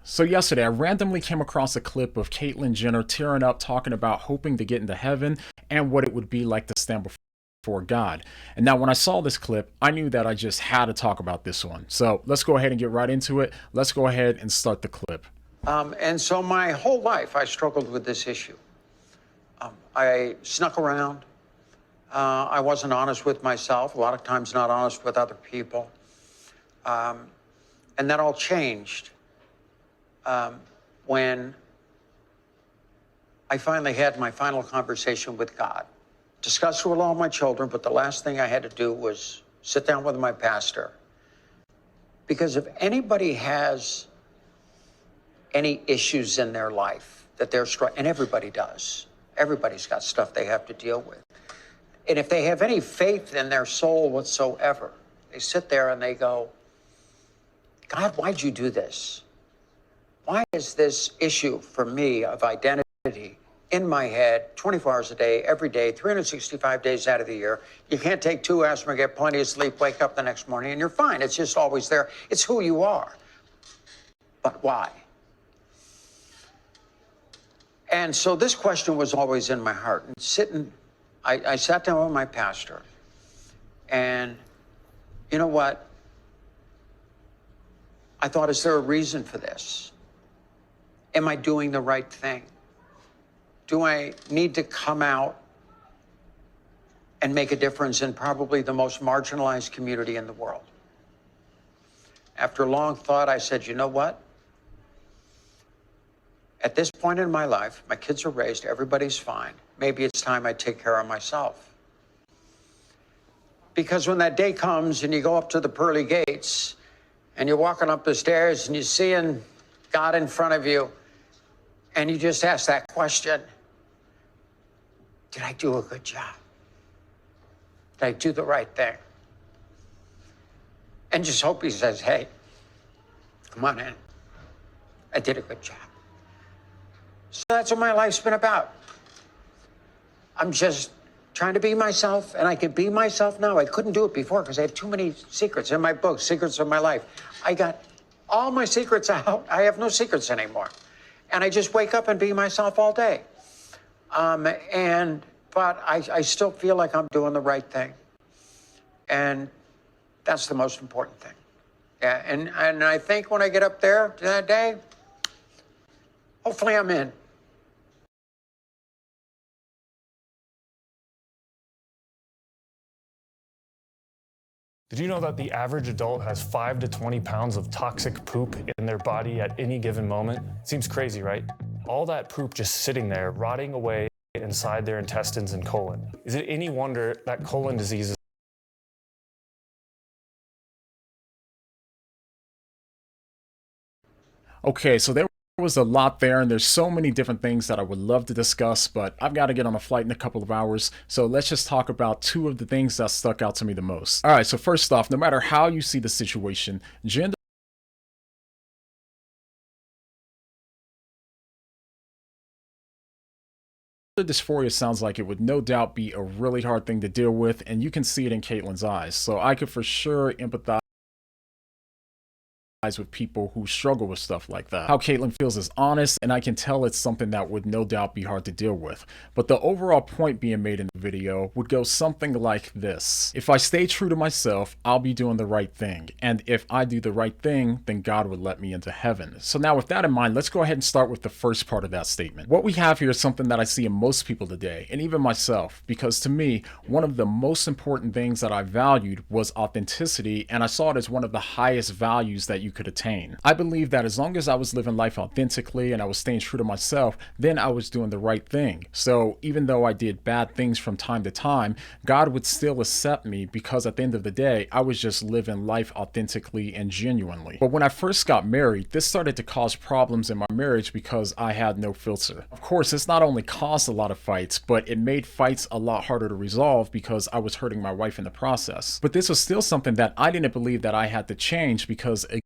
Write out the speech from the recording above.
So yesterday, I randomly came across a clip of Caitlyn Jenner tearing up talking about hoping to get into heaven and what it would be like to stand before God. And now when I saw this clip, I knew that I just had to talk about this one. So let's go ahead and get right into it. Let's go ahead and start the clip. And so my whole life, I struggled with this issue. I snuck around. I wasn't honest with myself, a lot of times not honest with other people. And that all changed when I finally had my final conversation with God. Discussed it with all my children, but the last thing I had to do was sit down with my pastor. Because if anybody has any issues in their life that they're struggling, and everybody does, everybody's got stuff they have to deal with. And if they have any faith in their soul whatsoever, they sit there and they go, God, why'd you do this? Why is this issue for me of identity in my head 24 hours a day, every day, 365 days out of the year? You can't take 2 aspirin, get plenty of sleep, wake up the next morning, and you're fine. It's just always there. It's who you are. But why? And so this question was always in my heart. And I sat down with my pastor, and you know what? I thought, is there a reason for this? Am I doing the right thing? Do I need to come out and make a difference in probably the most marginalized community in the world? After long thought, I said, you know what? At this point in my life, my kids are raised, everybody's fine. Maybe it's time I take care of myself. Because when that day comes and you go up to the pearly gates and you're walking up the stairs and you're seeing God in front of you, and you just ask that question, did I do a good job? Did I do the right thing? And just hope he says, hey, come on in. I did a good job. So that's what my life's been about. I'm just trying to be myself, and I can be myself now. I couldn't do it before because I have too many secrets in my book, Secrets of My Life. I got all my secrets out. I have no secrets anymore. And I just wake up and be myself all day. But I still feel like I'm doing the right thing. And that's the most important thing. Yeah, and I think when I get up there that day, hopefully I'm in. Did you know that the average adult has 5 to 20 pounds of toxic poop in their body at any given moment? Seems crazy, right? All that poop just sitting there, rotting away inside their intestines and colon. Is it any wonder that colon disease is Okay, so there was a lot there, and there's so many different things that I would love to discuss, but I've got to get on a flight in a couple of hours, so let's just talk about 2 of the things that stuck out to me the most. All right, so first off, no matter how you see the situation, gender dysphoria sounds like it would no doubt be a really hard thing to deal with, and you can see it in Caitlyn's eyes, so I could for sure empathize with people who struggle with stuff like that. How Caitlyn feels is honest, and I can tell it's something that would no doubt be hard to deal with. But the overall point being made in the video would go something like this. If I stay true to myself, I'll be doing the right thing. And if I do the right thing, then God would let me into heaven. So now with that in mind, let's go ahead and start with the first part of that statement. What we have here is something that I see in most people today, and even myself, because to me, one of the most important things that I valued was authenticity, and I saw it as one of the highest values that you could attain. I believe that as long as I was living life authentically and I was staying true to myself, then I was doing the right thing. So even though I did bad things from time to time, God would still accept me because at the end of the day, I was just living life authentically and genuinely. But when I first got married, this started to cause problems in my marriage because I had no filter. Of course, it's not only caused a lot of fights, but it made fights a lot harder to resolve because I was hurting my wife in the process. But this was still something that I didn't believe that I had to change because, again,